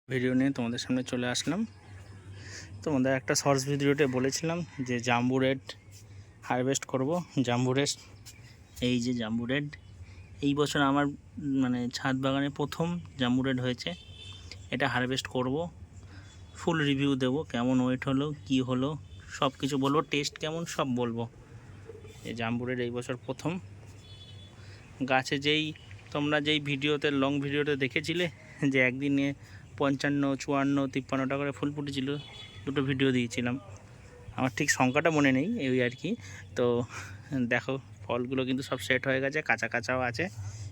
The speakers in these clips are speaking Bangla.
ভিডিও নিয়ে তোমাদের সামনে চলে আসলাম। তোমাদের একটা শর্টস ভিডিওতে বলেছিলাম যে জাম্বু রেড হারভেস্ট করব। জাম্বু রেড, এই যে জাম্বু রেড এই বছর আমার ছাদ বাগানে প্রথম জাম্বু রেড হয়েছে। এটা হারভেস্ট করব, ফুল রিভিউ দেব, কেমন ওয়েট হলো, কি হলো, সব কিছু বলবো, টেস্ট কেমন সব বলবো। এই জাম্বু রেড এই বছর প্রথম গাছে। তোমরা যেই ভিডিওতে লং ভিডিওতে দেখেছিলে যে একদিনে 55, 54, 53টা করে ফুল ফুটেছিল, দুটো ভিডিও দিয়েছিলাম। আমার ঠিক সংখ্যাটা মনে নেই, এই আর কি। তো দেখো ফলগুলো কিন্তু সব সেট হয়ে গেছে, কাঁচা কাঁচাও আছে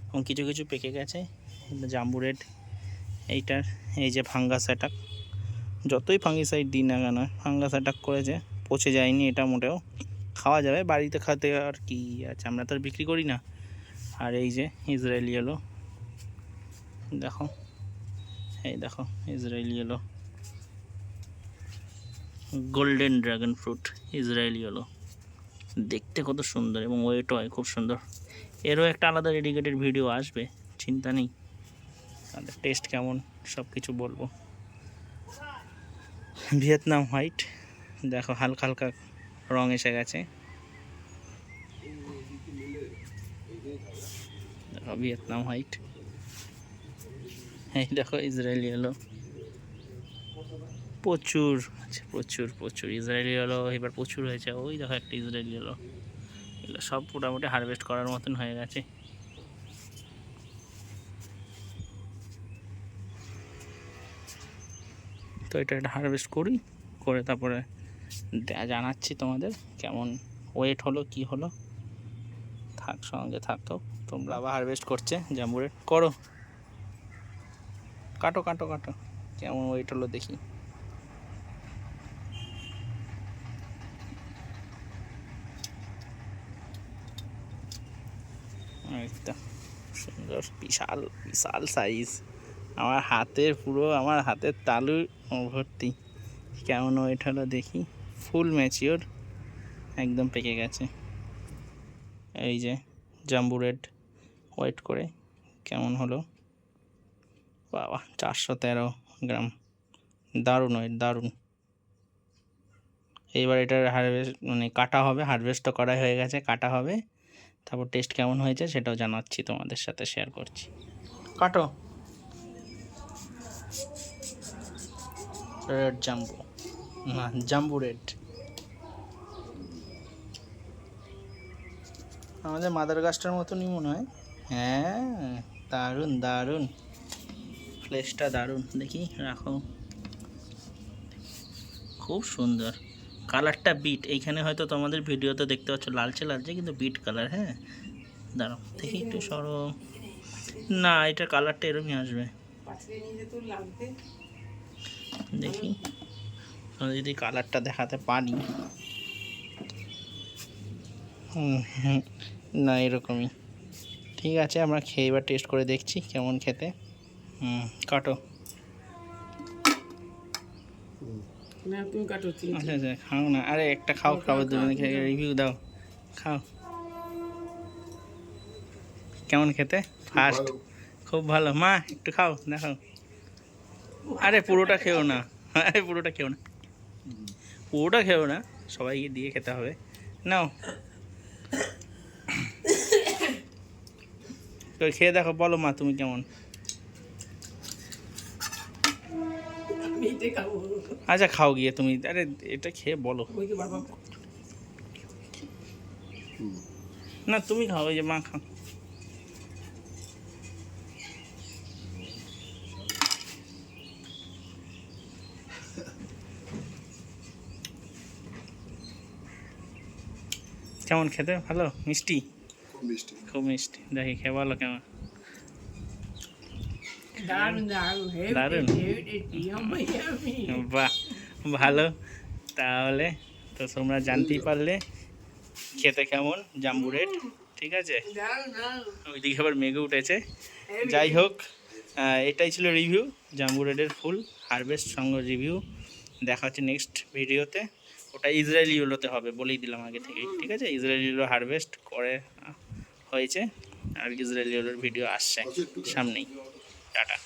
এবং কিছু কিছু পেকে গেছে। জাম্বু রেড এইটার এই যে ফাঙ্গাস অ্যাটাক, যতই ফাঙ্গিসাইড দিই না কেন ফাঙ্গাস অ্যাটাক করেছে, পচে যায়নি এটা, মোটেও খাওয়া যাবে, বাড়িতে খাতে আর কি আছে, আমরা তো আর বিক্রি করি না। আর এই যে ইসরায়েলি ইয়েলো, দেখো এই দেখো Israeli yellow, golden dragon fruit Israeli yellow, দেখতে কত সুন্দর এবং ওয়েটও হয় খুব সুন্দর। এরও একটা আলাদা ডেডিকেটেড ভিডিও আসবে, চিন্তা নেই। তাদের টেস্ট কেমন সব কিছু বলবো। ভিয়েতনাম হোয়াইট, দেখো হালকা হালকা রং এসে গেছে, দেখো ভিয়েতনাম হোয়াইট। এই দেখো ইসরায়েলি ইয়েলো, প্রচুর প্রচুর প্রচুর ইসরায়েলি ইয়েলো এবার প্রচুর হয়েছে। ওই দেখো একটা ইসরায়েলি ইয়েলো, এগুলো সব মোটামুটি হারভেস্ট করার মতন হয়ে গেছে। তো এটা হারভেস্ট করি, করে তারপরে জানাচ্ছি তোমাদের কেমন ওয়েট হলো, কি হলো। সঙ্গে থাকতো তোমরা। আবার হারভেস্ট করছে জাম্বু রেড, করো, কাটো কাটো কাটো, কেমন ওয়েট হলো দেখি। একটা সুন্দর বিশাল বিশাল সাইজ, আমার হাতের তালু ভর্তি। কেমন ওয়েট হলো দেখি, ফুল ম্যাচিওর, একদম পেকে গেছে। এই যে জাম্বু রেড ওয়েট করে কেমন হলো, বাবা 413 গ্রাম, দারুণ ওয়েট, দারুণ। এইবার এটার হারভেস্ট কাটা হবে, হারভেস্টও করা হয়ে গেছে, কাটা হবে, তারপর টেস্ট কেমন হয়েছে সেটাও জানাচ্ছি, তোমাদের সাথে শেয়ার করছি। কাটো। রেড জাম্বু, না জাম্বু রেড, আমাদের মাদার গাছটার মতনই মনে হয়। হ্যাঁ, দারুণ দারুণ, ফ্লেশটা দারুণ, দেখি রাখো, খুব সুন্দর কালারটা। বিট এইখানে হয়তো তোমাদের ভিডিওতে দেখতে পাচ্ছ লালচে লালচে, কিন্তু বিট কালার। হ্যাঁ দাঁড়াও দেখি একটু সরো, না এটা কালারটা এরকমই আসবে, দেখি যদি কালারটা দেখাতে পারি। না এরকমই ঠিক আছে, আমরা খেয়ে এবার টেস্ট করে দেখছি কেমন খেতে। কাটো। আচ্ছা আচ্ছা খাও না, আরে একটা খাও, খাবার দুজনে খেয়ে রিভিউ দাও, খাও কেমন খেতে। ফার্স্ট খুব ভালো, মা একটু খাও দেখো। আরে পুরোটা খেও না, আরে পুরোটা খেও না, পুরোটা খেও না, সবাইকে দিয়ে খেতে হবে। নাও তো খেয়ে দেখো, বলো মা তুমি কেমন। আচ্ছা খাও গিয়ে তুমি, আরে এটা খেয়ে বলো না, তুমি খাও, ওই যে মা খাও। কেমন খেতে, ভালো মিষ্টি, খুব মিষ্টি, দেখি খেয়ে বলো কেমন। দারুণ, বাহ ভালো। তাহলে তো তোমরা জানতেই পারলে খেতে কেমন জাম্বু রেড, ঠিক আছে। ওইদিকে আবার মেঘে উঠেছে, যাই হোক এটাই ছিল রিভিউ জাম্বু রেডের ফুল হারভেস্ট সঙ্গে রিভিউ। দেখা হচ্ছে নেক্সট ভিডিওতে, ওটা ইসরায়েলি ইয়েলোতে হবে বলেই দিলাম আগে থেকেই, ঠিক আছে। ইসরায়েলি ইয়েলো হারভেস্ট করে হয়েছে, আর ইসরায়েলি ইয়েলোর ভিডিও আসছে সামনেই। টাটা।